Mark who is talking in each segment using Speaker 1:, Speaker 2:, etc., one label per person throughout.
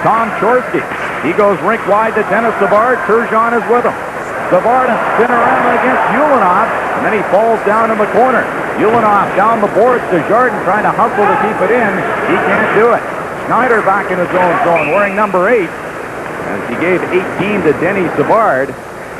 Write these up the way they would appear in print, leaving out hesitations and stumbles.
Speaker 1: Tom Chorsky. He goes rink wide to Dennis Savard. Turgeon is with him. Savard a spin around against Ulanov, and then he falls down in the corner. Ulanov down the boards to Jardin, trying to hustle to keep it in. He can't do it. Schneider back in his own zone, wearing number 8, as he gave 18 to Denny Savard,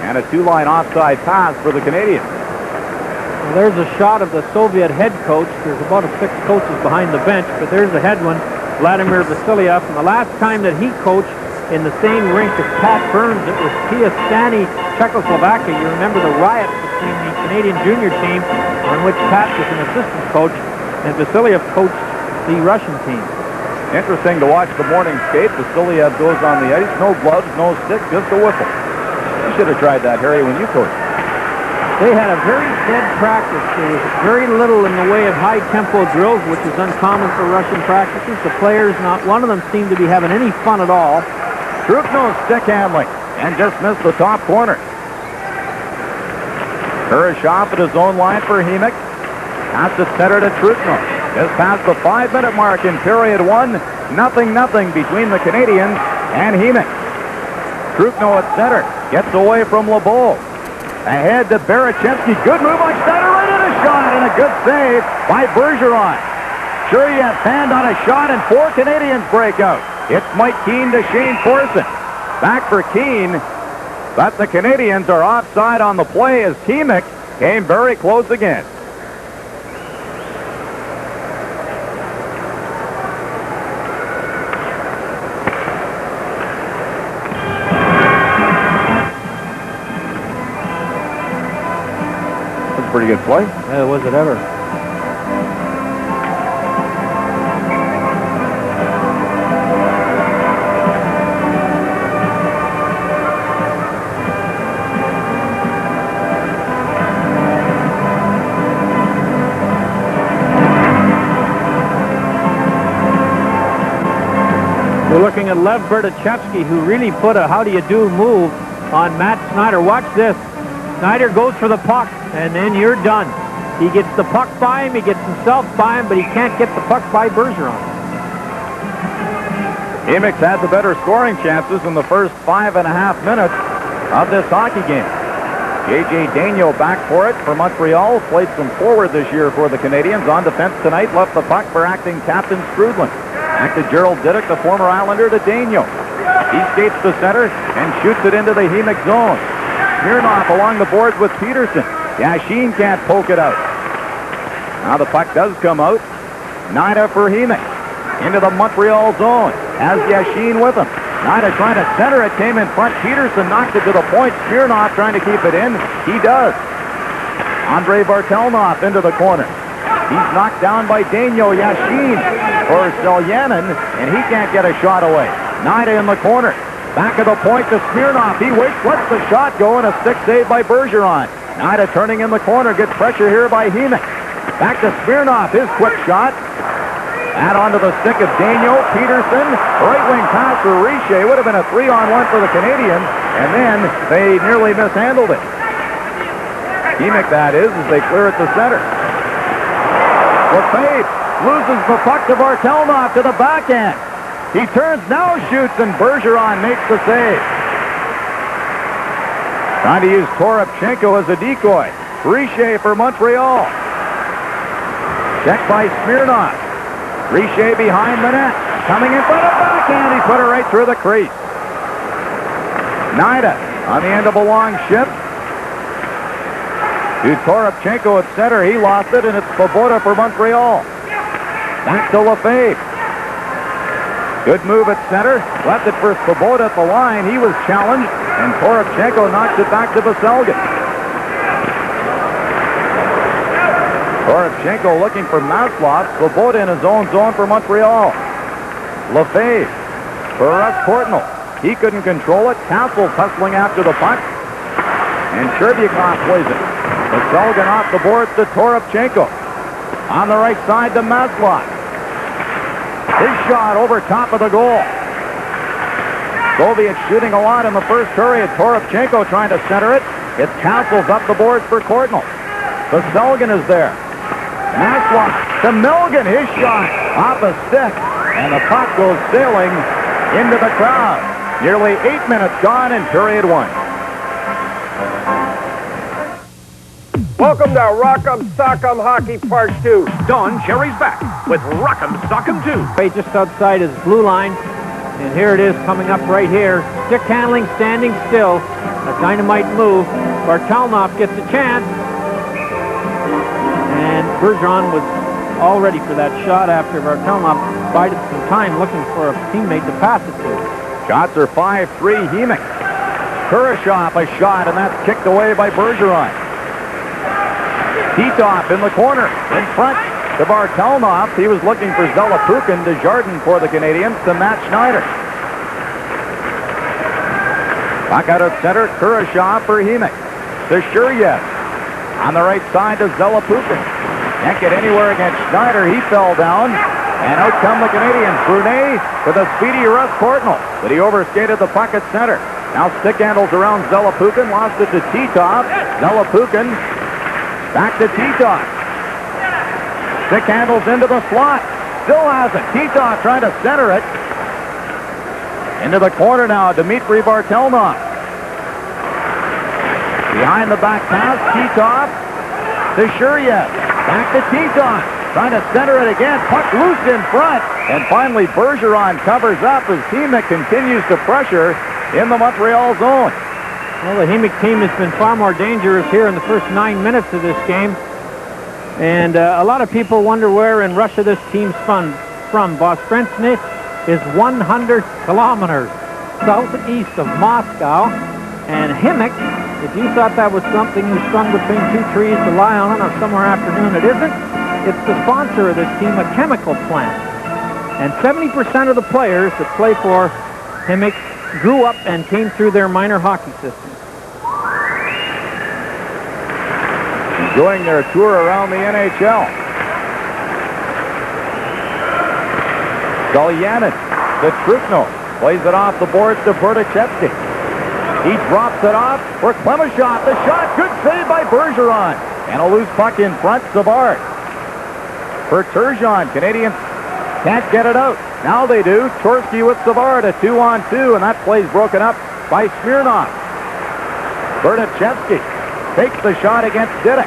Speaker 1: and a two-line offside pass for the Canadiens.
Speaker 2: Well, there's a shot of the Soviet head coach. There's about 6 coaches behind the bench, but there's the head one, Vladimir Vasilyev. And the last time that he coached in the same rink as Pat Burns, it was Piastany, Czechoslovakia. You remember the riots between the Canadian junior team, on which Pat was an assistant coach, and Vasilyev coached the Russian team.
Speaker 1: Interesting to watch the morning skate. Vasilyev goes on the ice, no gloves, no stick, just a whistle. You should have tried that, Harry, when you coached.
Speaker 2: They had a very dead practice. There was very little in the way of high-tempo drills, which is uncommon for Russian practices. The players, not one of them seemed to be having any fun at all.
Speaker 1: Trufneau's stick handling, and just missed the top corner. Kurashov at his own line for Khimik. Pass it center to Trufneau. Just past the 5-minute mark in period 1. 0-0 between the Canadiens and Khimik. Trufneau at center. Gets away from LeBeau. Ahead to Berechevsky. Good move on Schneider. Right in a shot, and a good save by Bergeron. Shuryev fanned on a shot, and 4 Canadiens break out. It's Mike Keane to Shane Corson. Back for Keane, but the Canadiens are offside on the play as Khimik came very close again. Pretty good play.
Speaker 2: Yeah, was it ever. We're looking at Lev Berdichevsky, who really put a how-do-you-do move on Matt Schneider. Watch this. Schneider goes for the puck, and then you're done. He gets the puck by him, he gets himself by him, but he can't get the puck by Bergeron.
Speaker 1: Khimik's had the better scoring chances in the first 5.5 minutes of this hockey game. J.J. Daigneault back for it for Montreal. Played some forward this year for the Canadiens. On defense tonight, left the puck for acting captain Strudlin. Back to Gerald Diddick, the former Islander, to Daigneault. He skates to center and shoots it into the Khimik zone. Smirnoff along the boards with Peterson. Yashin can't poke it out. Now the puck does come out. Nida for Khimik. Into the Montreal zone. Has Yashin with him. Nida trying to center it. Came in front. Peterson knocked it to the point. Smirnoff trying to keep it in. He does. Andrei Vartelnov into the corner. He's knocked down by Daigneault. Yashin for Selyanin, and he can't get a shot away. Nida in the corner. Back of the point to Smirnoff. He waits, lets the shot go, and a stick save by Bergeron. Nida turning in the corner. Gets pressure here by Khimik. Back to Smirnoff. His quick shot. Add onto the stick of Daigneault. Peterson. Right wing pass for Richer. Would have been a 3-on-1 for the Canadiens. And then they nearly mishandled it. Khimik, that is, as they clear it to center. Lefebvre loses the puck to Vartelnov to the backhand. He turns, now shoots, and Bergeron makes the save. Trying to use Toropchenko as a decoy. Richer for Montreal. Checked by Smirnoff. Richer behind the net. Coming in front of backhand. He put it right through the crease. Nida on the end of a long shift. To Toropchenko at center. He lost it, and it's Svoboda for Montreal. Back to Lefebvre. Good move at center. Left it for Svoboda at the line. He was challenged, and Toropchenko knocks it back to Veselgin. Toropchenko looking for Maslov. Svoboda in his own zone for Montreal. Lefebvre for Russ Courtnall. He couldn't control it. Castle tussling after the puck, and Sherbyakov plays it. Veselgin off the boards to Toropchenko. On the right side to Maslov. His shot over top of the goal. Soviets shooting a lot in the first period. Toropchenko trying to center it. It cancels up the boards for Courtnall. Veselgin is there. Maslov to Milligan. His shot off a stick. And the puck goes sailing into the crowd. Nearly 8 minutes gone in period one.
Speaker 3: Welcome to Rock'em Sock'em Hockey Part 2.
Speaker 4: Don Cherry's back with Rock'em Sock'em 2.
Speaker 2: Right just outside his blue line. And here it is coming up right here. Stick handling, standing still. A dynamite move. Vartalnov gets a chance. And Bergeron was all ready for that shot after Vartalnov bided some time looking for a teammate to pass it to.
Speaker 1: Shots are 5-3 Khimik. Kurashov a shot, and that's kicked away by Bergeron. Titov in the corner, in front to Vartalnov. He was looking for Zelepukin. Desjardins for the Canadiens to Matt Schneider. Back out at center, Kurashov for Khimik. To Shuryev. On the right side to Zelepukin. Can't get anywhere against Schneider. He fell down. And out come the Canadiens. Brunet with a speedy Russ Courtnall. But he overskated the puck at center. Now stick handles around Zelepukin. Lost it to Titov. Zelepukin back to Titov. Stick handles into the slot. Still has it. Titov trying to center it. Into the corner now, Dmitry Vartalnov. Behind the back pass, Titov to Shuryev. Back to Titov. Trying to center it again. Puck loose in front. And finally, Bergeron covers up as Khimik continues to pressure in the Montreal zone.
Speaker 2: Well, the Khimik team has been far more dangerous here in the first 9 minutes of this game. And a lot of people wonder where in Russia this team's from. Voskresensk is 100 kilometers southeast of Moscow. And Khimik, if you thought that was something you strung between two trees to lie on a summer afternoon, it isn't. It's the sponsor of this team, a chemical plant. And 70% of the players that play for Khimik grew up and came through their minor hockey system.
Speaker 1: Enjoying their tour around the NHL. Galyanin to Trufno. Plays it off the boards to Berdichevsky. He drops it off for Klemashov. The shot, good save by Bergeron. And a loose puck in front, Savard. For Turgeon, Canadiens can't get it out. Now they do. Chorsky with Savard, a 2-on-2, and that play's broken up by Smirnov. Berdichevsky takes the shot against Didick.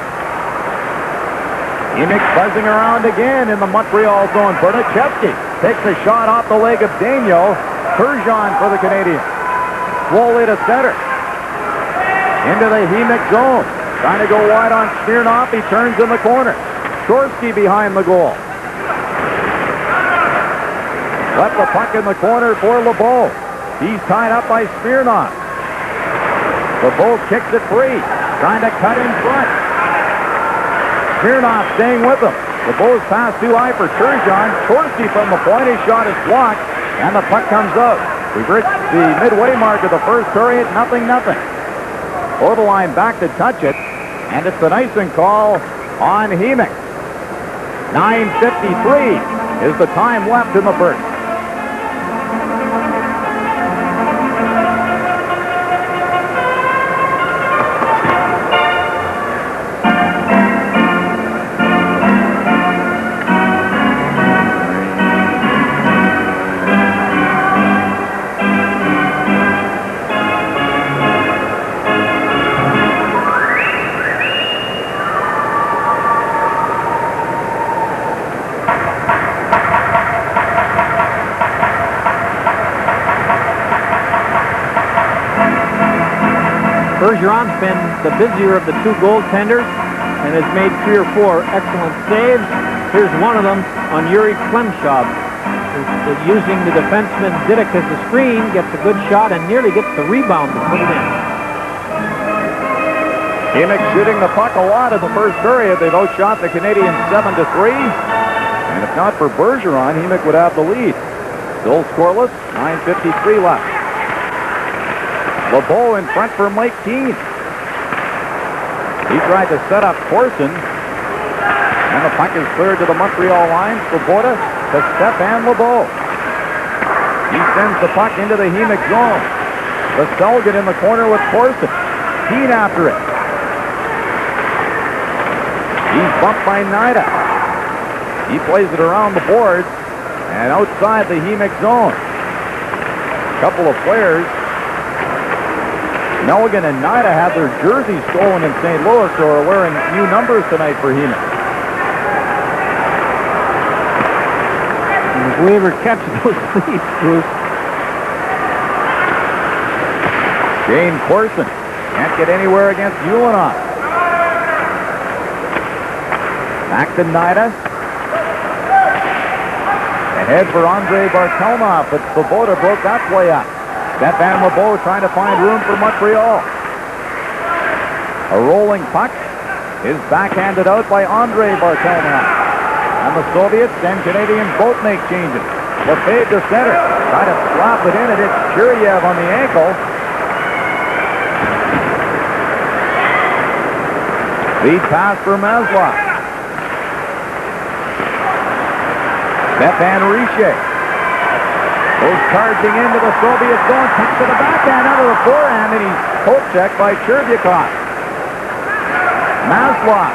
Speaker 1: Khimik buzzing around again in the Montreal zone. Berdichevsky takes a shot off the leg of Daniel. Turgeon for the Canadiens. Swoley to center. Into the Khimik zone. Trying to go wide on Smirnov. He turns in the corner. Chorsky behind the goal. Left the puck in the corner for LeBeau. He's tied up by Smirnov. LeBeau kicks it free. Trying to cut in front. Smirnov staying with him. LeBeau's pass too high for Turgeon. Chorsky from the point. His shot is blocked. And the puck comes out. We've reached the midway mark of the first period. 0-0. Over the line back to touch it. And it's an icing call on Khimik. 9:53 is the time left in the first.
Speaker 2: Bergeron's been the busier of the two goaltenders and has made 3 or 4 excellent saves. Here's one of them on Yuri Klemashov. Using the defenseman Didick as a screen, gets a good shot and nearly gets the rebound to put it in.
Speaker 1: Khimik shooting the puck a lot in the first period. They've outshot the Canadiens 7-3. And if not for Bergeron, Khimik would have the lead. Still scoreless, 9:53 left. LeBeau in front for Mike Keane. He tried to set up Corson. And the puck is cleared to the Montreal line. Svoboda to Stefan LeBeau. He sends the puck into the Khimik zone. Vestelgin in the corner with Corson. Keane after it. He's bumped by Nida. He plays it around the boards and outside the Khimik zone. couple of players, Melligan and Nida, had their jerseys stolen in St. Louis, so are wearing new numbers tonight for Khimik.
Speaker 2: And if we ever catch those thieves, Bruce.
Speaker 1: Shane Corson can't get anywhere against Ulanov. Back to Nida. Ahead for Andrei Bartelnov, but Svoboda broke that play up. Stefan Lebeau trying to find room for Montreal. A rolling puck is backhanded out by Andrei Bartelnov. And the Soviets and Canadians both make changes. Lefebvre to center. Try to slap it in. It hits Chiriev on the ankle. Lead pass for Maslov. Stefan Richer goes charging into the Soviet zone, kicks to the backhand out of the forehand, and he's poke checked by Chervyakov. Maslov,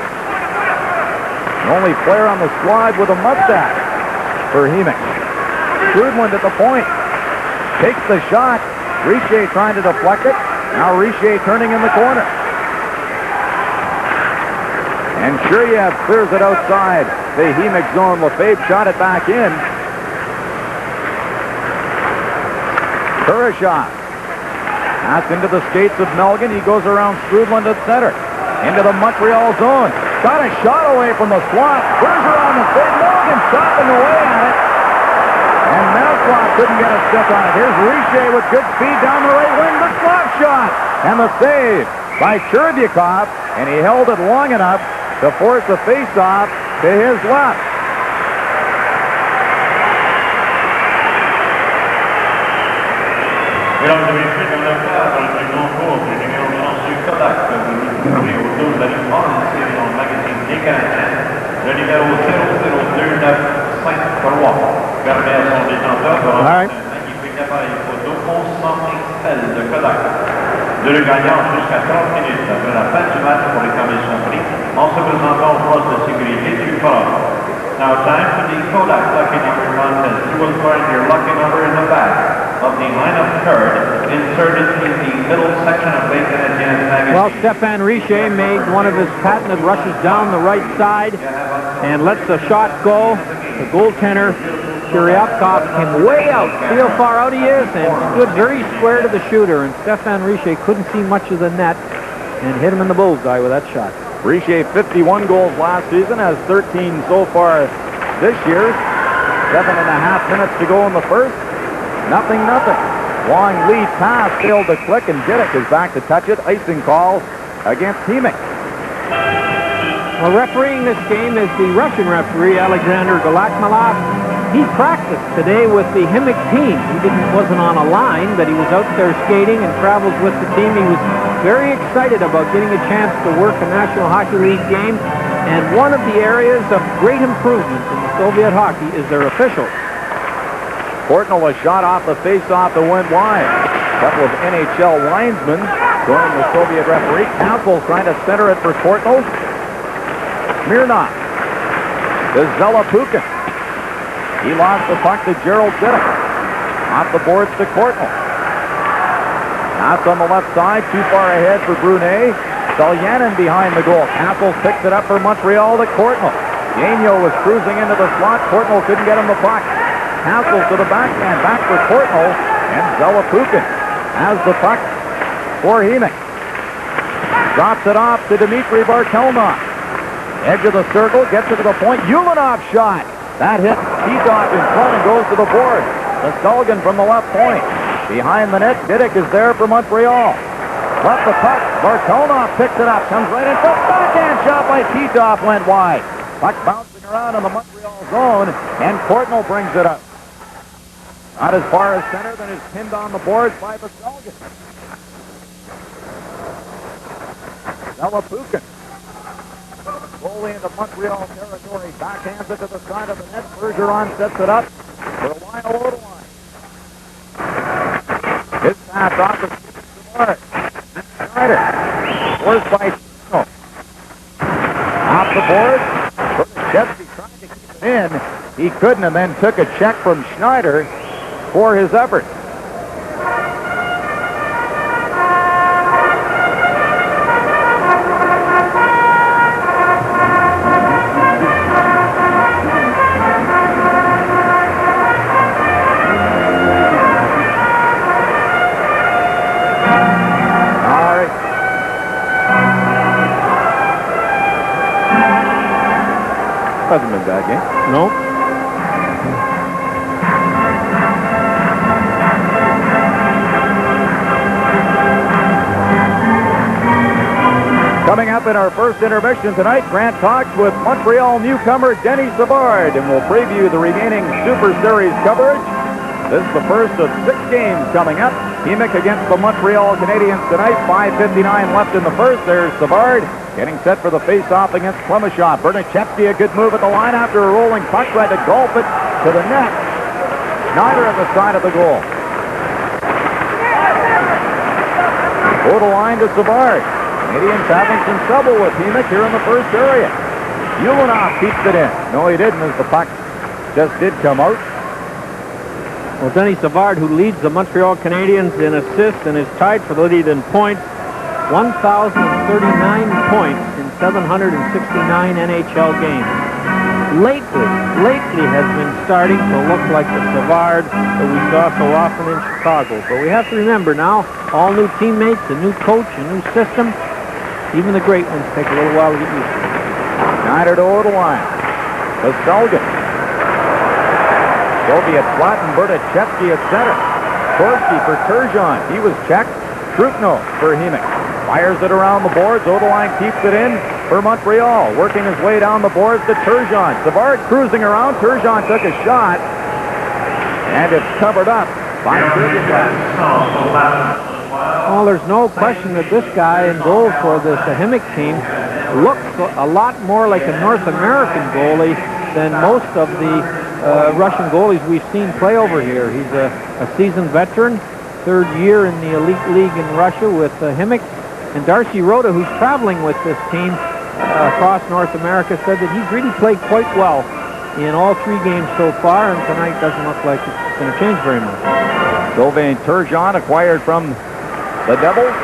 Speaker 1: the only player on the squad with a mustache for Khimik. Strudland at the point, takes the shot. Richer trying to deflect it. Now Richer turning in the corner. And Chiriev clears it outside the Khimik zone. Lefebvre shot it back in. Kurashov. Pass into the skates of Melligan. He goes around Strudland at center. Into the Montreal zone. Got a shot away from the slot. Bergeron the save. Melligan chopping away at it. And Maslov couldn't get a stick on it. Here's Richer with good speed down the right wing. The slot shot. And the save by Chervyakov. And he held it long enough to force a face-off to his left.
Speaker 5: Mesdames et messieurs, dans le cadre d'un concours d'une réunion sur Kodak que vous découvrez autour de la série dans le magazine des Canadiens, le numéro 002953 permet à son détenteur de remporter un magnifique appareil photo 1100 XL de Kodak. De le gagnant jusqu'à 30 minutes après la fin du match pour réclamer son prix en se présentant au poste de sécurité du forum. Now time for the Kodak Lucky Number contest. You will find your lucky number in the back of the lineup card inserted in the middle section of the Canadiens magazine.
Speaker 2: Well, Stefan Richer made one of his patented rushes down the right side and lets the shot go. The goaltender, Chiriev, came way out. See how far out he is, and stood very square to the shooter. And Stefan Richer couldn't see much of the net and hit him in the bullseye with that shot.
Speaker 1: Richer, 51 goals last season, has 13 so far this year. 7.5 minutes to go in the first. Nothing. Long lead pass failed to click, and Didick is back to touch it. Icing call against Khimik.
Speaker 2: Well, refereeing this game is the Russian referee, Alexander Galakmalov. He practiced today with the Khimik team. He wasn't on a line, but he was out there skating and travels with the team. He was very excited about getting a chance to work a National Hockey League game. And one of the areas of great improvement in Soviet hockey is their officials.
Speaker 1: Courtnall was shot off the face-off that went wide. A couple of NHL linesmen joining the Soviet referee. Council trying to center it for Courtnall. Smirnov to Zelapukin. He lost the puck to Gerald Didick. Off the boards to Courtnall. Pass on the left side, too far ahead for Brunet. Selyanin behind the goal. Castles picks it up for Montreal to Courtnall. Gagnon was cruising into the slot. Courtnall couldn't get him the puck. Castles to the backhand, back for Courtnall. And Zelapukin has the puck for Khimik. Drops it off to Dmitry Bartelnov. Edge of the circle, gets it to the point. Ulanov shot. That hit Titov in front and goes to the board. Skulgan from the left point. Behind the net, Didick is there for Montreal. Left the puck. Bartelnov picks it up. Comes right in front. Backhand shot by Titov went wide. Puck bouncing around in the Montreal zone, and Courtnall brings it up. Not as far as center, then is pinned on the boards by Skulgan. Zelapukin. Goalie into Montreal territory. Backhands it to the side of the net. Bergeron sets it up for a line over the line. His pass off the Smart. Schneider. Forced by Tino. Off the board. Berchevsky trying to keep it in. He couldn't, and then took a check from Schneider for his effort. that game.
Speaker 2: Nope.
Speaker 1: Coming up in our first intermission tonight, Grant talks with Montreal newcomer Denny Savard, and we'll preview the remaining Super Series coverage. This is the first of 6 games coming up. Khimik against the Montreal Canadiens tonight. 5:59 left in the first. There's Savard getting set for the face-off against Klimashov. Bernichevsky, a good move at the line after a rolling puck, tried to golf it to the net. Schneider at the side of the goal. Over the line to Savard. Canadians having some trouble with Khimik here in the first period. Ulanov keeps it in. No, he didn't, as the puck just did come out.
Speaker 2: Well, Denny Savard, who leads the Montreal Canadiens in assists and is tied for the lead in points, 1,039 points in 769 NHL games. Lately has been starting to look like the Savard that we saw so often in Chicago. But we have to remember now, all new teammates, a new coach, a new system. Even the great ones take a little while to get used to it.
Speaker 1: Schneider to Odeline. Vestelgen. Soviet flat and Berdichevsky at center. Korski for Turgeon. He was checked. Trupno for Khimik. Fires it around the boards. Odeline keeps it in for Montreal. Working his way down the boards to Turgeon. Savard cruising around. Turgeon took a shot. And it's covered up by Turgeon.
Speaker 2: Well, there's no question that this guy in goal for this Khimik team looks a lot more like a North American goalie than most of the Russian goalies we've seen play over here. He's a seasoned veteran, 3rd year in the elite league in Russia with Khimik. And Darcy Rota, who's traveling with this team across North America, said that he's really played quite well in all 3 games so far, and tonight doesn't look like it's going to change very much.
Speaker 1: Sylvain Turgeon, acquired from the Devils,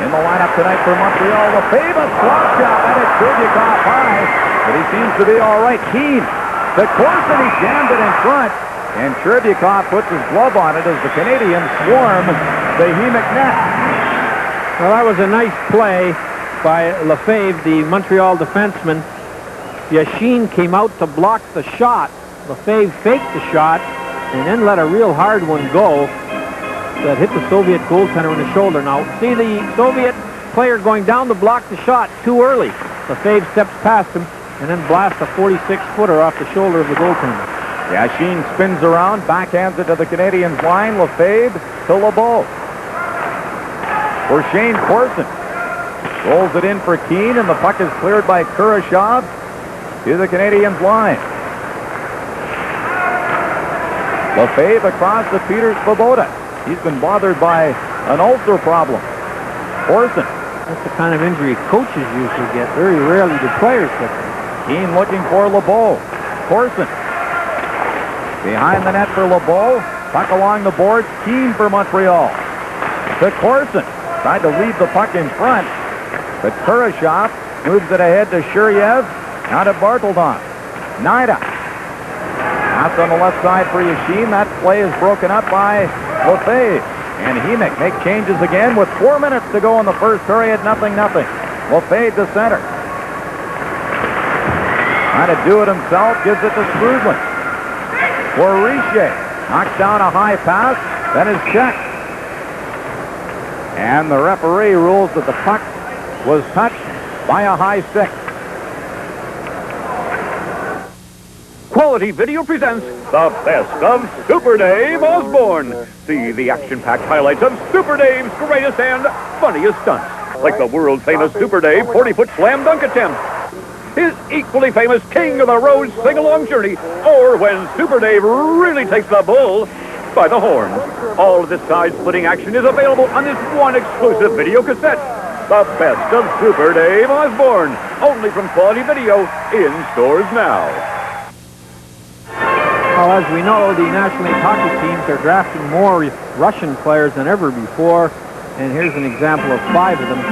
Speaker 1: in the lineup tonight for Montreal. The famous slap shot, and it's Trubikov high, but he seems to be all right. Keane, the course that he jammed it in front, and Trubikov puts his glove on it as the Canadians swarm the Khimik net.
Speaker 2: Well, that was a nice play by Lefebvre, the Montreal defenseman. Yashin came out to block the shot. Lefebvre faked the shot and then let a real hard one go that hit the Soviet goaltender in the shoulder. Now, see the Soviet player going down to block the shot too early. Lefebvre steps past him and then blasts a 46-footer off the shoulder of the goaltender.
Speaker 1: Yashin spins around, backhands it to the Canadiens line. Lefebvre to LeBeau. For Shane Corson. Rolls it in for Keane, and the puck is cleared by Kurashov to the Canadiens line. Lefebvre across to Peter Svoboda. He's been bothered by an ulcer problem. Corson.
Speaker 2: That's the kind of injury coaches usually get. Very rarely do players get them.
Speaker 1: Keane looking for LeBeau. Corson. Behind the net for LeBeau. Puck along the boards. Keane for Montreal. To Corson. Tried to leave the puck in front. But Kurashov moves it ahead to Shuryev. Now to Bartledon. Naida. Pass on the left side for Yashin. That play is broken up by Lefebvre. And Khimik make changes again with 4 minutes to go in the first period. 0-0. Lefebvre to center. Trying to do it himself. Gives it to Strudlin. For Richer. Knocks down a high pass. Then is checked. And the referee rules that the puck was touched by a high stick.
Speaker 4: Quality Video presents the best of Super Dave Osborne. See the action-packed highlights of Super Dave's greatest and funniest stunts, like the world-famous Super Dave 40-foot slam dunk attempt, his equally famous King of the Road sing-along journey, or when Super Dave really takes the bull by the horns. All of this side-splitting action is available on this one exclusive video cassette. The best of Super Dave Osborne, only from Quality Video, in stores now.
Speaker 2: Well, as we know, the National League hockey teams are drafting more Russian players than ever before, and here's an example of 5 of them.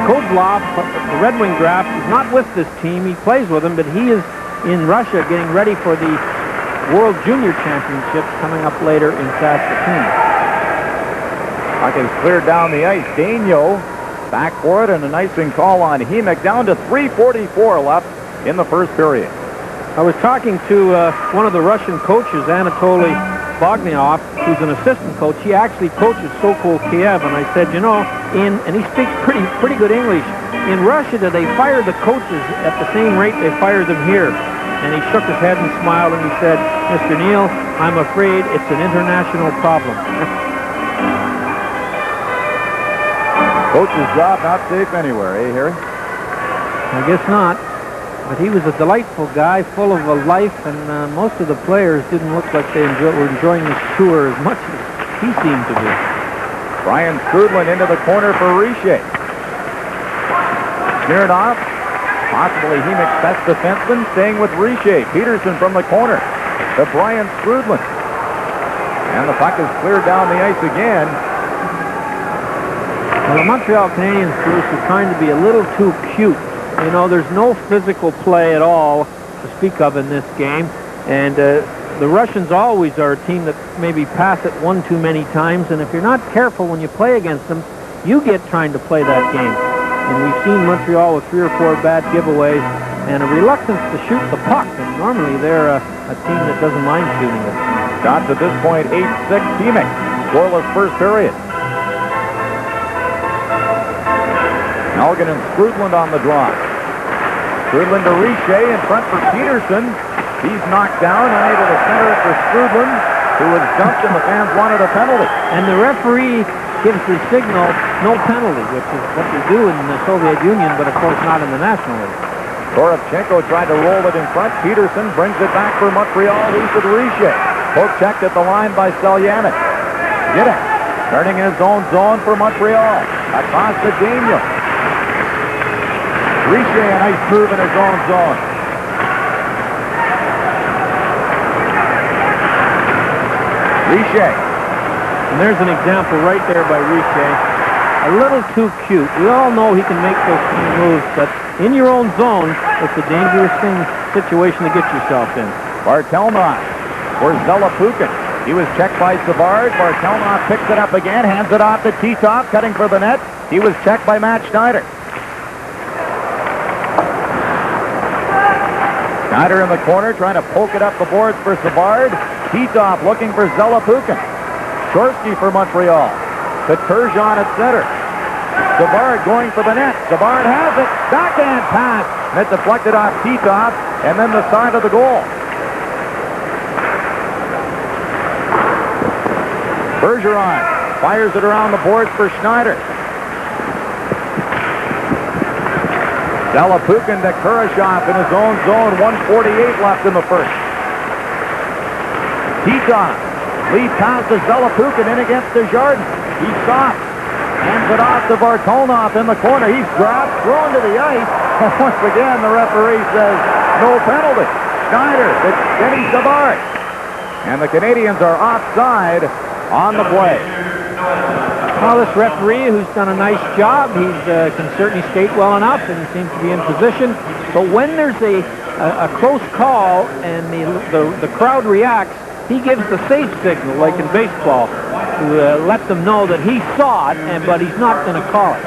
Speaker 2: Kozlov, the Red Wing draft, is not with this team. He plays with them, but he is in Russia getting ready for the World Junior Championships coming up later in Saskatoon.
Speaker 1: Puck is cleared down the ice. Daigneault back for it, and an icing call on Khimik. Down to 3:44 left in the first period.
Speaker 2: I was talking to one of the Russian coaches, Anatoly Bogniov, who's an assistant coach. He actually coaches Sokol Kiev, and I said, you know, and he speaks pretty good English. In Russia, do they fire the coaches at the same rate they fire them here? And he shook his head and smiled, and he said, Mr. Neal, I'm afraid it's an international problem.
Speaker 1: Coach's job not safe anywhere, eh, Harry?
Speaker 2: I guess not. But he was a delightful guy, full of a life, and most of the players didn't look like they were enjoying this tour as much as he seemed to be.
Speaker 1: Brian Strudlin into the corner for Richer. Smirnoff, possibly Khimik's best defenseman, staying with Richer. Peterson from the corner to Brian Strudlin. And the puck is cleared down the ice again.
Speaker 2: Well, the Montreal Canadiens, Bruce, are trying to be a little too cute. You know, there's no physical play at all to speak of in this game. And the Russians always are a team that maybe pass it one too many times. And if you're not careful when you play against them, you get trying to play that game. And we've seen Montreal with 3 or 4 bad giveaways and a reluctance to shoot the puck. And normally they're a team that doesn't mind shooting it.
Speaker 1: Shots at this point, 8-6 Khimik. Scoreless first period. Elgin and Strudlin on the draw. Strudlin to Richer in front for Peterson. He's knocked down, unable to center it for Strudlin, who was dumped, and the fans wanted a penalty.
Speaker 2: And the referee gives the signal, no penalty, which is what they do in the Soviet Union, but of course not in the National League.
Speaker 1: Korobchenko tried to roll it in front. Peterson brings it back for Montreal. He's with Richer. Poke checked at the line by Seljanin. Get it. Turning his own zone for Montreal. Across to Daniel. Richer, a nice move in his own zone. Richer.
Speaker 2: And there's an example right there by Richer. A little too cute. We all know he can make those kind of moves, but in your own zone, it's a dangerous situation to get yourself in.
Speaker 1: Bartelnov for Zelapukin. He was checked by Savard. Bartelnov picks it up again, hands it off to Titov, cutting for the net. He was checked by Matt Schneider. Schneider in the corner, trying to poke it up the boards for Savard. Titov looking for Zelapukin. Shorsky for Montreal. To Turgeon at center. Savard going for the net. Savard has it. Backhand pass. And it deflected off Titov, and then the side of the goal. Bergeron fires it around the boards for Schneider. Zelapukin to Kurashov in his own zone. 1:48 left in the first. Titov, lead pass to Zelapukin in against Desjardins. He's soft. Hands it off to Bartelnov in the corner. He's dropped, thrown to the ice. And once again, the referee says no penalty. Schneider to Denny Savard. And the Canadiens are offside on the play.
Speaker 2: Well, this referee, who's done a nice job, he can certainly skate well enough and seems to be in position. But when there's a close call and the crowd reacts, he gives the safe signal, like in baseball, to let them know that he saw it, but he's not going to call it.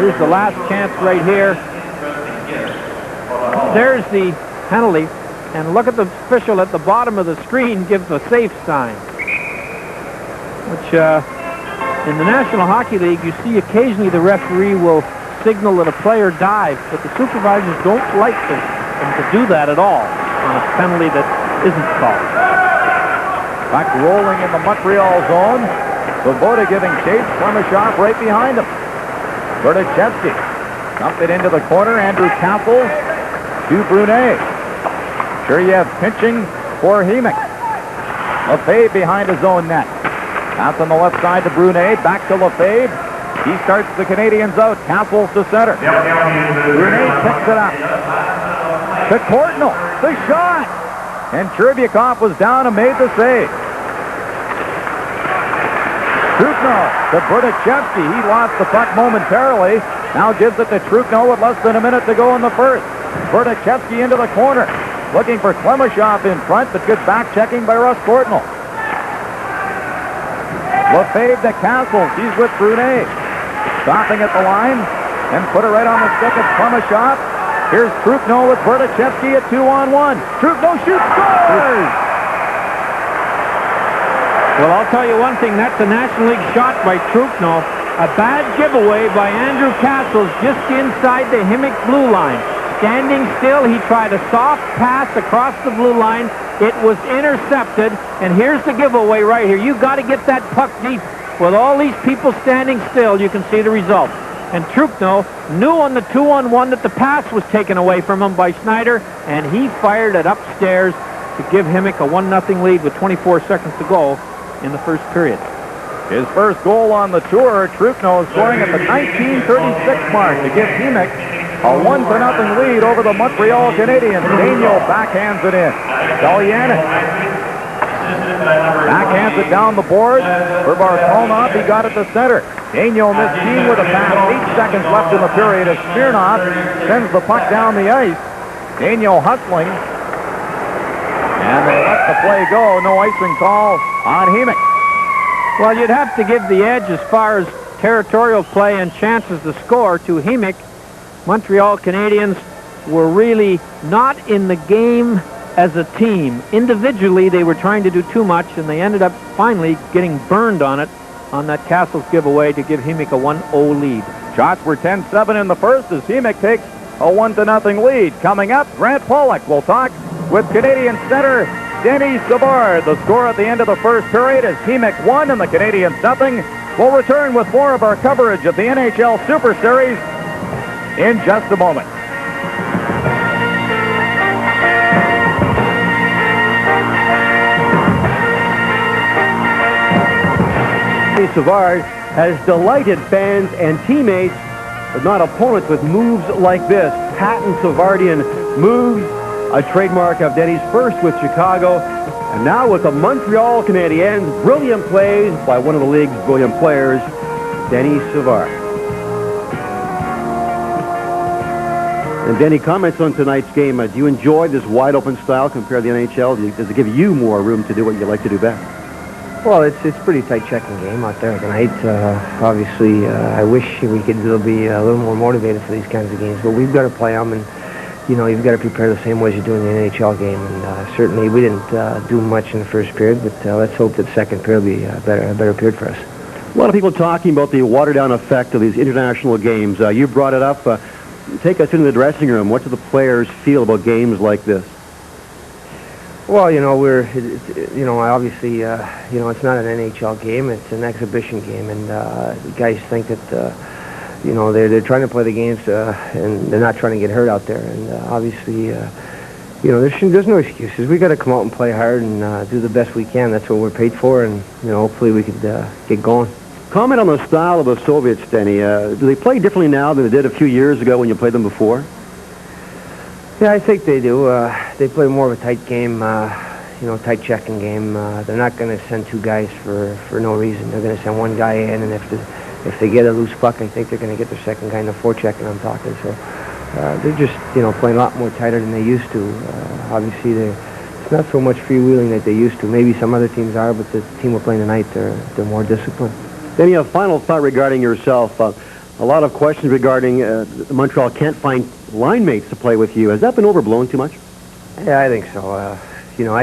Speaker 2: Here's the last chance right here. There's the penalty, and look at the official at the bottom of the screen gives the safe sign, which in the National Hockey League, you see occasionally the referee will signal that a player dives, but the supervisors don't like them to do that at all on a penalty that isn't called.
Speaker 1: Puck rolling in the Montreal zone. Svoboda giving chase. Klemashov right behind him. Berdichevsky dumped it into the corner. Andrew Kappels to Brunet. Shuryev pinching for Khimik. Lefebvre behind his own net. Pass on the left side to Brunet. Back to Lefebvre. He starts the Canadiens out. Kappels to center. Brunet picks it up. To Courtnall. The shot. And Cherebyakov was down and made the save. Trukno to Berdichevsky. He lost the puck momentarily. Now gives it to Trukno with less than a minute to go in the first. Berdichevsky into the corner. Looking for Klemashov in front, but good back checking by Russ Courtnall. Lefebvre to Castles. He's with Brunet. Stopping at the line and put it right on the stick of Klemashov. Here's Trupno with Berdichevsky at 2-on-1. Trupno shoots, scores!
Speaker 2: Well, I'll tell you one thing. That's a National League shot by Trupno. A bad giveaway by Andrew Castles just inside the Khimik blue line. Standing still, he tried a soft pass across the blue line. It was intercepted, and here's the giveaway right here. You've got to get that puck deep. With all these people standing still, you can see the result. And Trupno knew on the 2-on-1 that the pass was taken away from him by Snyder, and he fired it upstairs to give Khimik a 1-0 lead with 24 seconds to go in the first period.
Speaker 1: His first goal on the tour, Trupno scoring at the 1936 mark to give Khimik a 1-0 lead over the Montreal Canadiens. Daniel backhands it in. Gallianin backhands it down the board for Bartonov. He got it to center. Daniel missed Keane with a pass. 8 seconds left in the period as Smirnov sends the puck down the ice. Daniel hustling. And they let the play go. No icing call on Khimik.
Speaker 2: Well, you'd have to give the edge as far as territorial play and chances to score to Khimik. Montreal Canadiens were really not in the game as a team. Individually, they were trying to do too much, and they ended up finally getting burned on it on that Castles giveaway to give Khimik a 1-0 lead.
Speaker 1: Shots were 10-7 in the first as Khimik takes a 1-0 lead. Coming up, Grant Pollock will talk with Canadian center Denny Savard. The score at the end of the first period is Khimik 1 and the Canadiens nothing. We'll return with more of our coverage of the NHL Super Series in just a moment.
Speaker 6: Savard has delighted fans and teammates, but not opponents, with moves like this. Patent Savardian moves, a trademark of Denny's first with Chicago, and now with the Montreal Canadiens. Brilliant plays by one of the league's brilliant players, Denny Savard. And Denny, comments on tonight's game. Do you enjoy this wide-open style compared to the NHL? Does it give you more room to do what you like to do best?
Speaker 7: Well, it's a pretty tight checking game out there tonight. Obviously, I wish we could be a little more motivated for these kinds of games, but we've got to play them, and you've got to prepare the same way as you do in the NHL game. And certainly, we didn't do much in the first period, but let's hope that the second period will be a better period for us.
Speaker 6: A lot of people talking about the watered-down effect of these international games. You brought it up. Take us into the dressing room. What do the players feel about games like this?
Speaker 7: Well, obviously, it's not an NHL game. It's an exhibition game, and guys think that, they're trying to play the games, and they're not trying to get hurt out there. And obviously, there's no excuses. We got to come out and play hard and do the best we can. That's what we're paid for, and hopefully we could get going.
Speaker 6: Comment on the style of the Soviets, Denny. Do they play differently now than they did a few years ago when you played them before?
Speaker 7: Yeah, I think they do. They play more of a tight game, tight checking game. They're not going to send two guys for no reason. They're going to send one guy in, and if they get a loose puck, I think they're going to get their second guy in the forechecking, I'm talking. So they're just, playing a lot more tighter than they used to. Obviously, it's not so much freewheeling that they used to. Maybe some other teams are, but the team we're playing tonight, they're more disciplined.
Speaker 6: Denny, a final thought regarding yourself. A lot of questions regarding Montreal can't find line mates to play with you. Has that been overblown too much?
Speaker 7: Yeah, I think so. I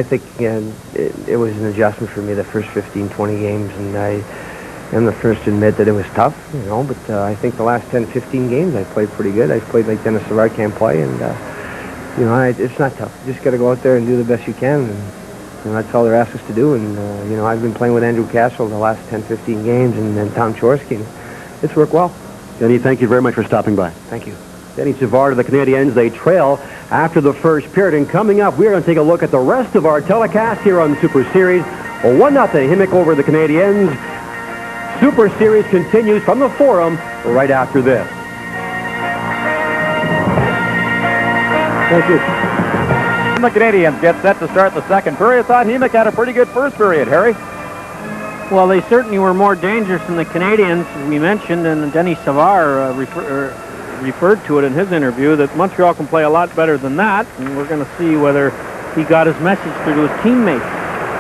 Speaker 7: think it was an adjustment for me the first 15, 20 games, and I am the first to admit that it was tough, but I think the last 10, 15 games I played pretty good. I played like Dennis Savard can't play, and, it's not tough. You just got to go out there and do the best you can, and that's all they're asked us to do. And, I've been playing with Andrew Castle the last 10, 15 games, and then Tom Chorsky. It's worked well.
Speaker 6: Denny, thank you very much for stopping by.
Speaker 7: Thank you.
Speaker 6: Denny Savard of the Canadiens. They trail after the first period. And coming up, we're going to take a look at the rest of our telecast here on the Super Series. A 1-0 Khimik over the Canadiens. Super Series continues from the Forum right after this.
Speaker 1: Thank you. The Canadiens get set to start the second period. Thought Khimik had a pretty good first period, Harry.
Speaker 2: Well, they certainly were more dangerous than the Canadiens, as we mentioned, and Denny Savard referred to it in his interview, that Montreal can play a lot better than that, and we're going to see whether he got his message through to his teammates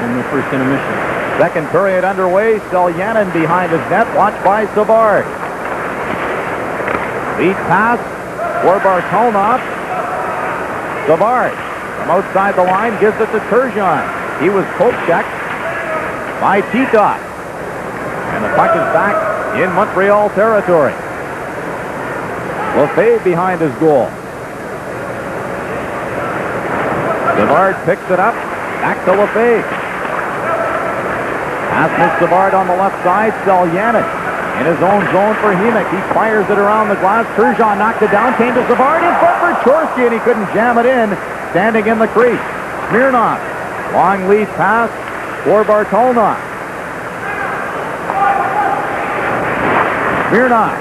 Speaker 2: in the first intermission.
Speaker 1: Second period underway. Selyanin behind his net, watched by Savard. Lead pass for Bartonov. Savard from outside the line gives it to Turgeon. He was poke-checked by Tito. And the puck is back in Montreal territory. Lefebvre behind his goal. Savard picks it up. Back to Lefebvre. Pass to Savard on the left side. Seljanin in his own zone for Khimik. He fires it around the glass. Turgeon knocked it down. Came to Savard. In front for Chorsky, and he couldn't jam it in. Standing in the crease. Smirnov. Long lead pass for Bartolna. Smirnov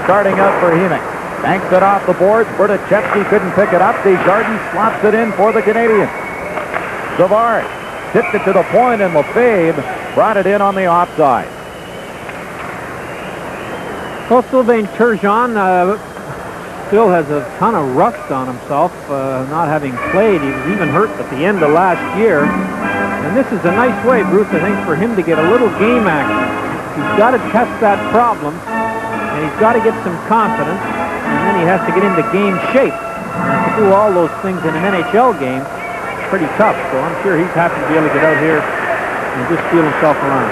Speaker 1: starting up for Khimik. Banks it off the boards. Bertachevsky couldn't pick it up. Desjardins slaps it in for the Canadiens. Savard tipped it to the point, and Lefebvre brought it in on the offside.
Speaker 2: Well, Sylvain Turgeon still has a ton of rust on himself, not having played. He was even hurt at the end of last year. And this is a nice way, Bruce, I think, for him to get a little game action. He's got to test that problem, and he's got to get some confidence, and then he has to get into game shape. And to do all those things in an NHL game, it's pretty tough. So I'm sure he's happy to be able to get out here and just feel himself around.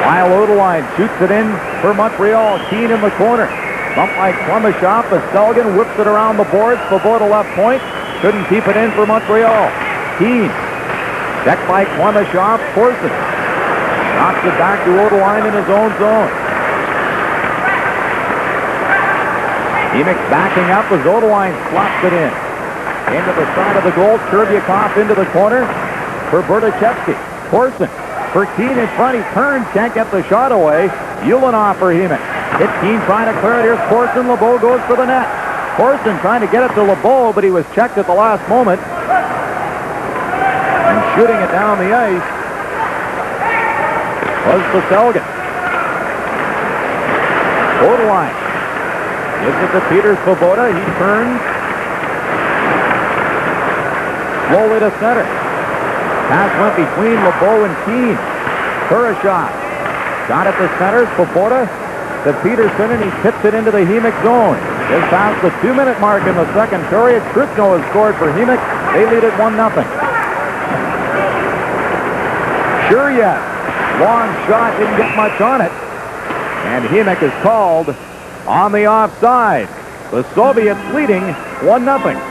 Speaker 1: Lyle Odeline shoots it in for Montreal. Keane in the corner. Bumped by Klemashov. Selgan whips it around the boards. Svoboda left point. Couldn't keep it in for Montreal. Keane. Checked by Klemashov. Corson knocks it back to Odeline in his own zone. Khimik backing up as Odeline slops it in. Into the side of the goal. Terbiakov into the corner for Bertachevsky. Corson for Keane in front. He turns. Can't get the shot away. Ulanov for Khimik. Hit Keane trying to clear it. Here's Corson. LeBeau goes for the net. Corson trying to get it to LeBeau, but he was checked at the last moment. And shooting it down the ice was Selgan. Odeline gives it to Peter Svoboda. He turns slowly to center. Pass went between LeBeau and Keane. Kurashov got it to center. Svoboda to Peterson, and he tips it into the Khimik zone. Just past the 2-minute mark in the second period. Krupno has scored for Khimik. They lead it 1-0. Shuryev, long shot, didn't get much on it. And Khimik is called on the offside. The Soviets leading 1-0.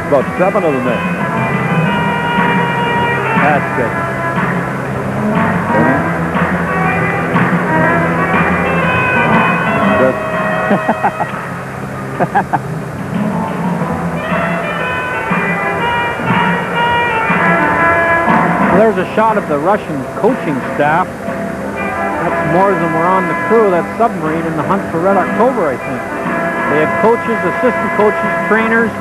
Speaker 6: About 7 of them there. That's good.
Speaker 2: There's a shot of the Russian coaching staff. That's more than were on the crew of that submarine in the hunt for Red October, I think. They have coaches, assistant coaches, trainers,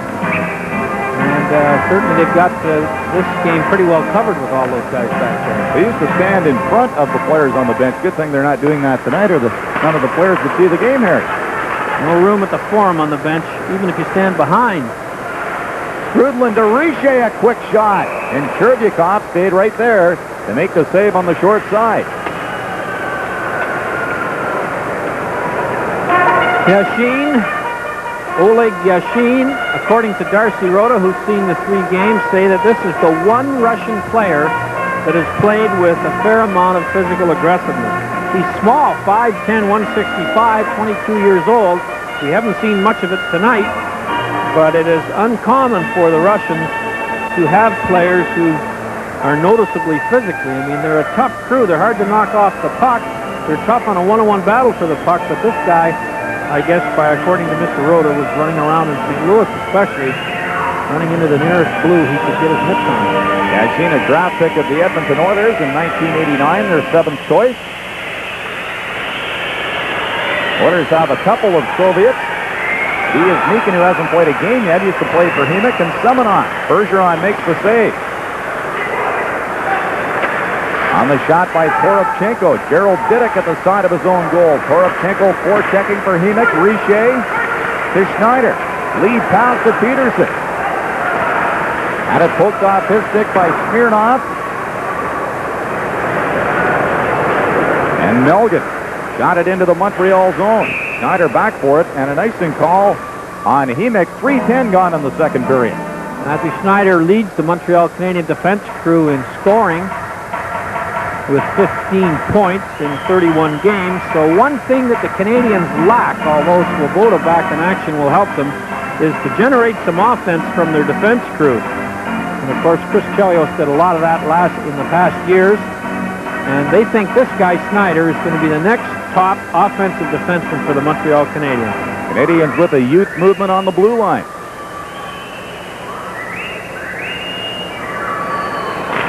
Speaker 2: and certainly they've got this game pretty well covered with all those guys back there.
Speaker 1: They used to stand in front of the players on the bench. Good thing they're not doing that tonight, or none of the players would see the game here.
Speaker 2: No room at the forum on the bench, even if you stand behind.
Speaker 1: Grudlin to Richer, a quick shot. And Terbiakov stayed right there to make the save on the short side.
Speaker 2: Yashin, Oleg Yashin, according to Darcy Rota, who's seen the 3 games, say that this is the one Russian player that has played with a fair amount of physical aggressiveness. He's small, 5'10", 165, 22 years old. We haven't seen much of it tonight, but it is uncommon for the Russians to have players who are noticeably physically. I mean, they're a tough crew. They're hard to knock off the puck. They're tough on a one-on-one battle for the puck, but this guy, I guess, according to Mr. Rota, was running around in St. Louis especially, running into the nearest blue he could get his mitts on.
Speaker 1: Yashin, a draft pick of the Edmonton Oilers in 1989, their 7th choice. Oilers have a couple of Soviets. He is Meekin, who hasn't played a game yet. He used to play for Khimik, and Semenov. Bergeron makes the save. On the shot by Toropchenko. Gerald Didick at the side of his own goal. Toropchenko forechecking for Khimik. Richer to Schneider. Lead pass to Peterson. Had it poked off his stick by Smirnoff. And Melgan shot it into the Montreal zone. Schneider back for it, and an icing call on Khimik. 3:10 gone in the second period.
Speaker 2: Matthew Schneider leads the Montreal Canadian defense crew in scoring with 15 points in 31 games. So one thing that the Canadiens lack, although Swoboda back in action will help them, is to generate some offense from their defense crew. And of course, Chris Chelios did a lot of that in the past years. And they think this guy, Snyder, is going to be the next top offensive defenseman for the Montreal Canadiens.
Speaker 1: Canadians with a youth movement on the blue line.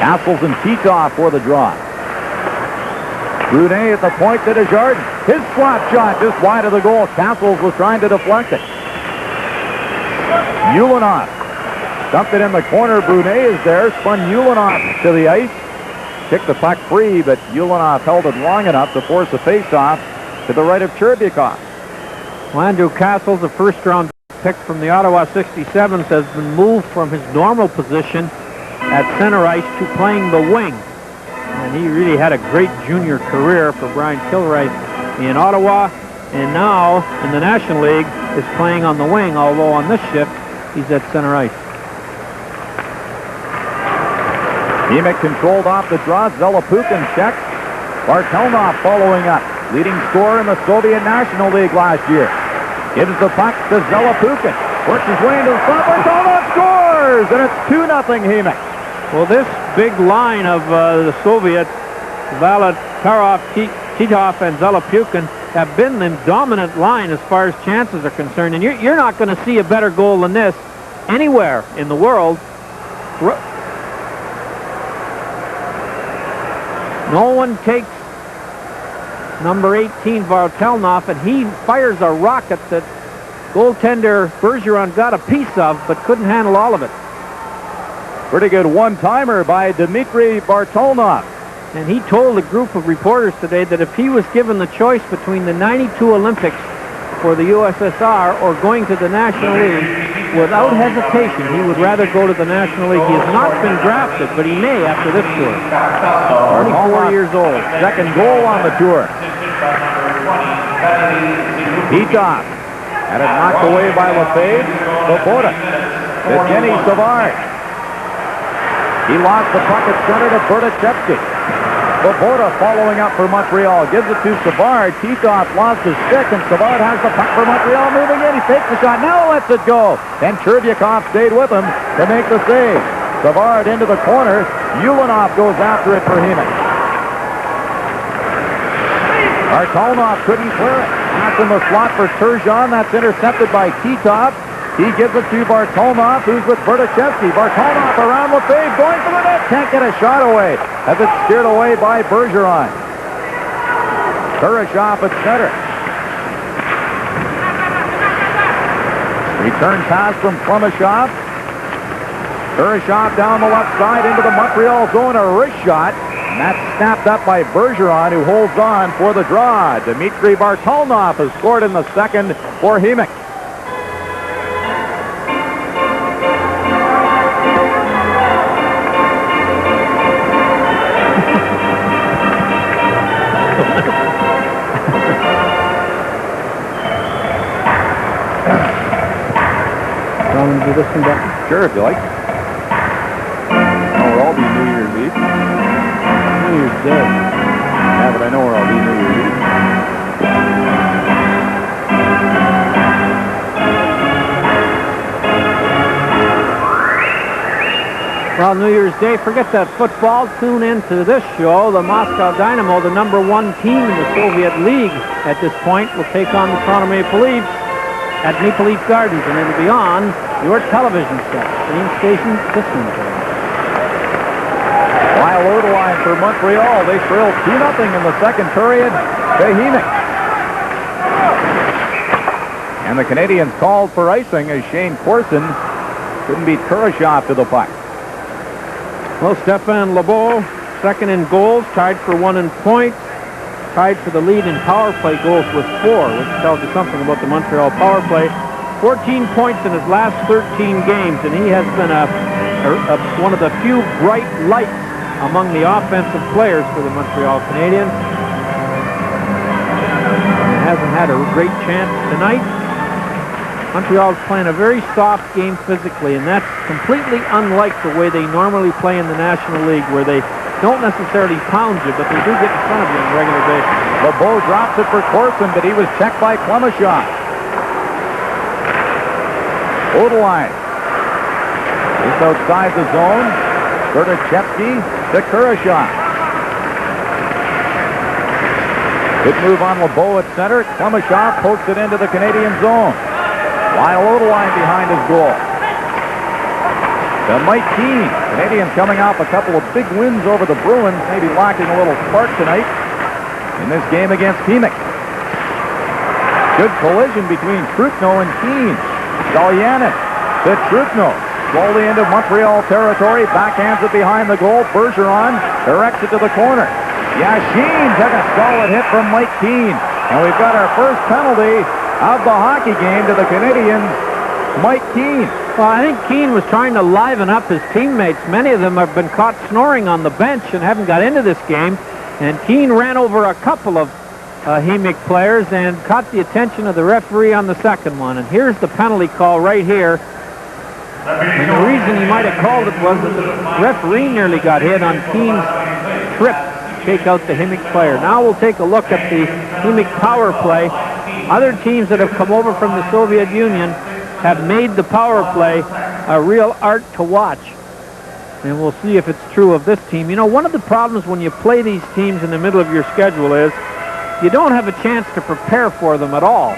Speaker 1: Castles and Titov for the draw. Brunet at the point to Desjardins. His slap shot just wide of the goal. Castles was trying to deflect it. Ulanov dumped it in the corner. Brunet is there. Spun Ulanov to the ice. Kicked the puck free, but Ulanov held it long enough to force a face-off to the right of Cherbikov.
Speaker 2: Well, Andrew Castles, a first-round pick from the Ottawa 67s, has been moved from his normal position at center ice to playing the wing. And he really had a great junior career for Brian Kilright in Ottawa, and now in the National League is playing on the wing, although on this shift he's at center ice.
Speaker 1: Khimik controlled off the draw. Zelepukin checks. Bartelnov following up. Leading scorer in the Soviet National League last year. Gives the puck to Zelepukin. Works his way into the slot. Bartelnov scores! And it's 2-0 Khimik.
Speaker 2: Well, this big line of the Soviets, Valatarov, Titov, and Zelepukin, have been the dominant line as far as chances are concerned. And you're not going to see a better goal than this anywhere in the world. No one takes number 18, Vartelnov, and he fires a rocket that goaltender Bergeron got a piece of, but couldn't handle all of it.
Speaker 1: Pretty good one-timer by Dmitry Bartelnov.
Speaker 2: And he told a group of reporters today that if he was given the choice between the '92 Olympics for the USSR or going to the National League, without hesitation, he would rather go to the National League. He has not been drafted, but he may after this tour. 24 years old.
Speaker 1: Second goal on the tour. Titov had it knocked away by Lefebvre. Svoboda. Evgeny Savard. He lost the puck at center to Berdichevsky. Svoboda following up for Montreal. Gives it to Savard. Titov lost his stick, and Savard has the puck for Montreal moving in. He takes the shot. Now lets it go. And Cherbikov stayed with him to make the save. Savard into the corner. Ulanov goes after it for Khimik. Bartelnov couldn't clear it. Pass in the slot for Turgeon. That's intercepted by Titov. He gives it to Bartelnov, who's with Berdichevsky. Bartelnov around Lefebvre, going for the net. Can't get a shot away, as it's steered away by Bergeron. Kurashov at center. Return pass from Klemashov. Kurashov down the left side into the Montreal zone. A wrist shot. And that's snapped up by Bergeron, who holds on for the draw. Dmitry Bartelnov has scored in the second for Khimik.
Speaker 2: Want to do this one, Bucky?
Speaker 1: Sure, if you like. I know where I'll be New Year's Eve.
Speaker 2: New Year's Day.
Speaker 1: Yeah, but I know where I'll be New Year's Eve.
Speaker 2: Well, New Year's Day, forget that football. Tune in to this show. The Moscow Dynamo, the #1 team in the Soviet League at this point, will take on the Toronto Maple Leafs at Maple Leaf Gardens, and it'll be on your television set. Same station this Wednesday.
Speaker 1: Lyle Odeline for Montreal. They trailed 2-0 in the second period to Khimik. And the Canadians called for icing as Shane Corson couldn't beat Kurashov to the puck.
Speaker 2: Well, Stefan Lebeau, second in goals, tied for 1 in points, tied for the lead in power play goals with 4, which tells you something about the Montreal power play. 14 points in his last 13 games, and he has been one of the few bright lights among the offensive players for the Montreal Canadiens. He hasn't had a great chance tonight. Montreal's playing a very soft game physically, and that's completely unlike the way they normally play in the National League, where they don't necessarily pound you, but they do get in front of you on a regular basis.
Speaker 1: LeBeau drops it for Corson, but he was checked by Clemishaw. Odeline. Just outside the zone. Bertachevsky to Kurashaw. Good move on LeBeau at center. Clemishaw pokes it into the Canadian zone. Lyle Odeline behind his goal. To Mike Keane. Canadians coming off a couple of big wins over the Bruins, maybe lacking a little spark tonight in this game against Khimik. Good collision between Trupno and Keane. Gallianis to Trupno. Slowly into Montreal territory. Backhands it behind the goal. Bergeron directs it to the corner. Yashin took a solid hit from Mike Keane. And we've got our first penalty of the hockey game to the Canadiens. Mike Keane.
Speaker 2: Well, I think Keane was trying to liven up his teammates. Many of them have been caught snoring on the bench and haven't got into this game. And Keane ran over a couple of Khimik players and caught the attention of the referee on the second one. And here's the penalty call right here. And the reason he might have called it was that the referee nearly got hit on Keane's trip to take out the Khimik player. Now we'll take a look at the Khimik power play. Other teams that have come over from the Soviet Union have made the power play a real art to watch. And we'll see if it's true of this team. You know, one of the problems when you play these teams in the middle of your schedule is you don't have a chance to prepare for them at all.